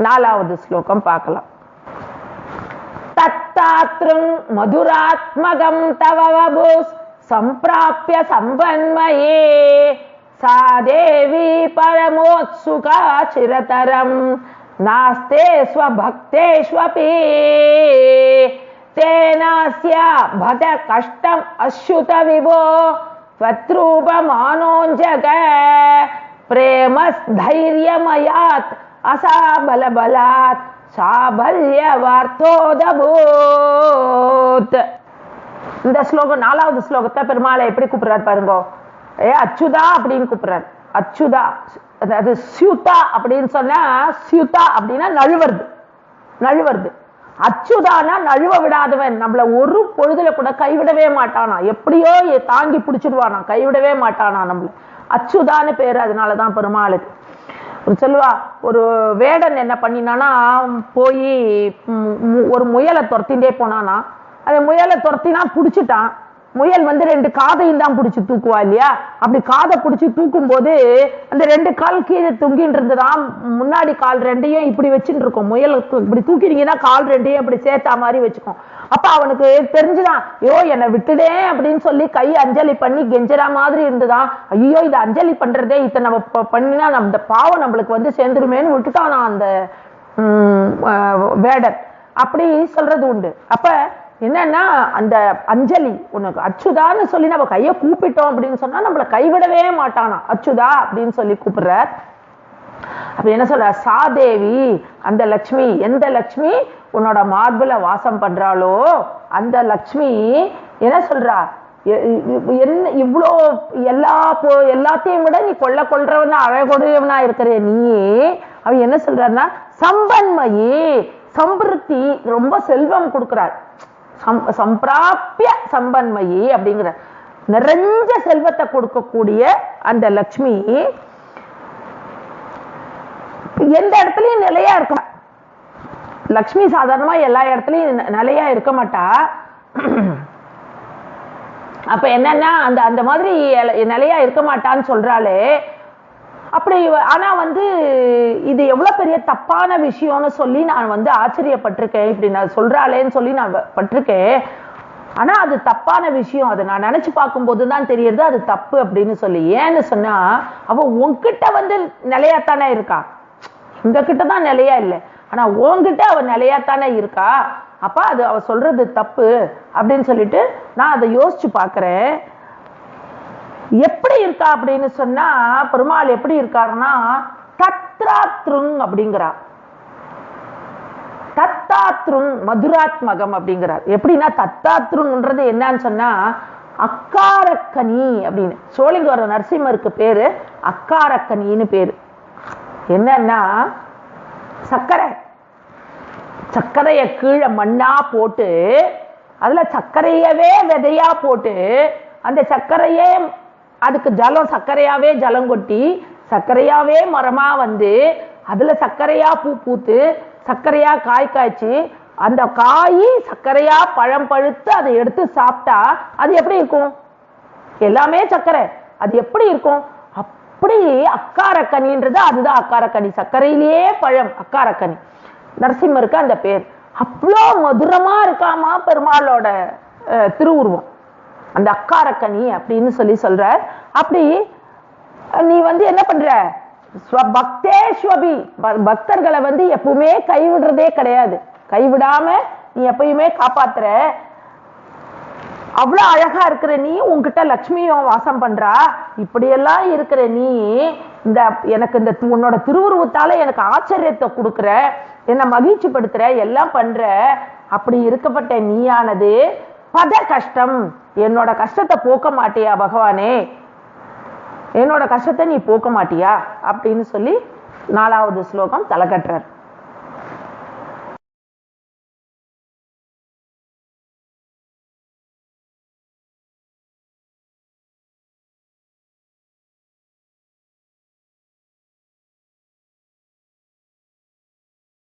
நாலாவது ஸ்லோகம் பார்க்கலாம். தத்தாத்ருங் மதுராத்மகம் தவ வபுஸ் சம்பிராப்ய சம்பன்மயே சா தேவி பரமோத்சுகா சிரதரம் நாஸ்தே ஸ்வபக்தேஷ்வபி தேனாஸ்ய பத கஷ்டம் அஸ்யுத விபோ த்வத்ரூபமானோஞ்சக பிரேமஸ்தைர்யமயாத் அசாபலபலாத் சாபல்யவார்த்தோதபூத். இந்த ஸ்லோகம் நாலாவது ஸ்லோகத்தை பெருமாளை எப்படி கூப்பிடுறாரு பாருங்க. அச்சுதா அப்படின்னு கூப்பிடுறாரு. அச்சுதா, அதாவது சியுதா அப்படின்னு சொன்னா, சியுதா அப்படின்னா நழுவுறது, நழுவுறது. அச்சுதானா நழுவ விடாதவன், நம்மள ஒரு பொழுதுல கூட கைவிடவே மாட்டானா, எப்படியோ தாங்கி பிடிச்சிடுவானா, கைவிடவே மாட்டானா நம்மள. அச்சுதான்னு பேரு. அதனாலதான் பெருமாளுக்கு சொல்லுவா. ஒரு வேடன் என்ன பண்ணினானா, போய் ஒரு முயலை துரத்திண்டே போனானா, அந்த முயலை துரத்தினா பிடிச்சிட்டான். முயல் வந்து 2 காதையும் தான் பிடிச்சி தூக்குவா இல்லையா, அப்படி காதை பிடிச்சி தூக்கும் போது அந்த 2 கால் கீழே தொங்கின்னு இருந்ததான். முன்னாடி கால் 2ஐயும் இப்படி வச்சுட்டு இருக்கும். முயல் இப்படி தூக்கினீங்கன்னா கால் 2ஐயும் இப்படி சேர்த்தா மாதிரி வச்சுக்கும். அப்ப அவனுக்கு தெரிஞ்சுதான், ஐயோ என்னை விட்டுடே அப்படின்னு சொல்லி கை அஞ்சலி பண்ணி கெஞ்சரா மாதிரி இருந்துதான். ஐயோ இது அஞ்சலி பண்றதே இதை நம்ம பண்ணினா நம்ம பாவம் நம்மளுக்கு வந்து சேர்ந்துருமேன்னு விட்டுட்டானா அந்த வேடன். அப்படி சொல்றது உண்டு. அப்ப என்னன்னா அந்த அஞ்சலி உனக்கு அச்சுதான்னு சொல்லி நம்ம கையை கூப்பிட்டோம் அப்படின்னு சொன்னா நம்மளை கைவிடவே மாட்டானா, அச்சுதா அப்படின்னு சொல்லி கூப்பிடுறார். அப்ப என்ன சொல்ற, சாதேவி அந்த லட்சுமி, எந்த லட்சுமி உன்னோட மார்புல வாசம் பண்றாளோ அந்த லட்சுமி என்ன சொல்றா, என்ன இவ்வளோ எல்லாத்தையும் விட நீ கொள்றவனா அழகொடையவனா இருக்கிற நீ. அவன் என்ன சொல்றாருன்னா சம்பன்மயி, சம்பிருத்தி, ரொம்ப செல்வம் கொடுக்கிறார். சம்பிராப்ய சம்பன்மயி அப்படிங்கிற நிறைஞ்ச செல்வத்தை கொடுக்கக்கூடிய அந்த லட்சுமி எந்த இடத்துலயும் நிலையா இருக்க. லட்சுமி சாதாரணமா எல்லா இடத்துலயும் நிலையா இருக்க மாட்டா. அப்ப என்னன்னா அந்த அந்த மாதிரி நிலையா இருக்க மாட்டான்னு சொல்றாளே. அப்படி ஆனா வந்து இது எவ்வளவு பெரிய தப்பான விஷயம்னு சொல்லி நான் வந்து ஆச்சரியப்பட்டிருக்கேன். இப்படி நான் சொல்றாளேன்னு சொல்லி நான் பட்டிருக்கேன். ஆனா அது தப்பான விஷயம். அதை நான் நினைச்சு பார்க்கும்போது தான் தெரியுது அது தப்பு அப்படின்னு சொல்லி. ஏன்னு சொன்னா அவ உன்கிட்ட வந்து நிலையாத்தானே இருக்கா, எங்க கிட்டதான் நிலையா இல்லை. ஆனா உன்கிட்ட அவ நிலையாத்தானே இருக்கா. அப்ப அது அவ சொல்றது தப்பு அப்படின்னு சொல்லிட்டு நான் அதை யோசிச்சு பாக்குறேன். எப்படி இருக்கா அப்படின்னு சொன்னா பெருமாள் எப்படி இருக்காருன்னா தத்ராத்ருங் அப்படிங்கிறா. தத்தாத்ருங் மதுராத்மகம் அப்படிங்கிறார். எப்படின்னா தத்தாத்ருங்ன்றது என்னன்னு சொன்னா அக்காரக்கனி அப்படின்னு. சோழிங்கர நரசிம்மருக்கு பேரு அக்காரக்கனின்னு பேரு. என்னன்னா சர்க்கரைய கீழே மண்ணா போட்டு அதுல சர்க்கரையவே விதையா போட்டு அந்த சர்க்கரையே அதுக்கு ஜலம், சர்க்கரையாவே ஜலம் கொட்டி சர்க்கரையாவே மரமா வந்து அதுல சர்க்கரையா பூ பூத்து சர்க்கரையா காய் காய்ச்சி அந்த காய் சர்க்கரையா பழம் பழுத்து அதை எடுத்து சாப்பிட்டா அது எப்படி இருக்கும்? எல்லாமே சர்க்கரை, அது எப்படி இருக்கும்? அப்படி அக்காரக்கனின்றது அதுதான் அக்காரக்கனி. சர்க்கரையிலேயே பழம் அக்காரக்கனி. நரசிம்மருக்கு அந்த பேர். அவ்வளோ மதுரமா இருக்காமா பெருமாளோட திருவுருவம் அந்த அக்காரக்கனி அப்படின்னு சொல்லி சொல்ற. அப்படி நீ வந்து என்ன பண்ற, பக்தேஸ்வபி, பக்தர்களை வந்து எப்பவுமே கைவிடுறதே கிடையாது. கைவிடாம நீ எப்பயுமே காப்பாத்துற. அவ்வளவு அழகா இருக்கிற நீ, உன்கிட்ட லட்சுமியும் வாசம் பண்றா. இப்படியெல்லாம் இருக்கிற நீ இந்த எனக்கு இந்த உன்னோட திருவுருவத்தால எனக்கு ஆச்சரியத்தை கொடுக்குற, என்னை மகிழ்ச்சி படுத்துற, எல்லாம் பண்ற. அப்படி இருக்கப்பட்ட நீயானது பத கஷ்டம், என்னோட கஷ்டத்தை போக்க மாட்டியா பகவானே, என்னோட கஷ்டத்தை நீ போக்க மாட்டியா அப்படின்னு சொல்லி 4வது ஸ்லோகம் தலை கட்டுறார்.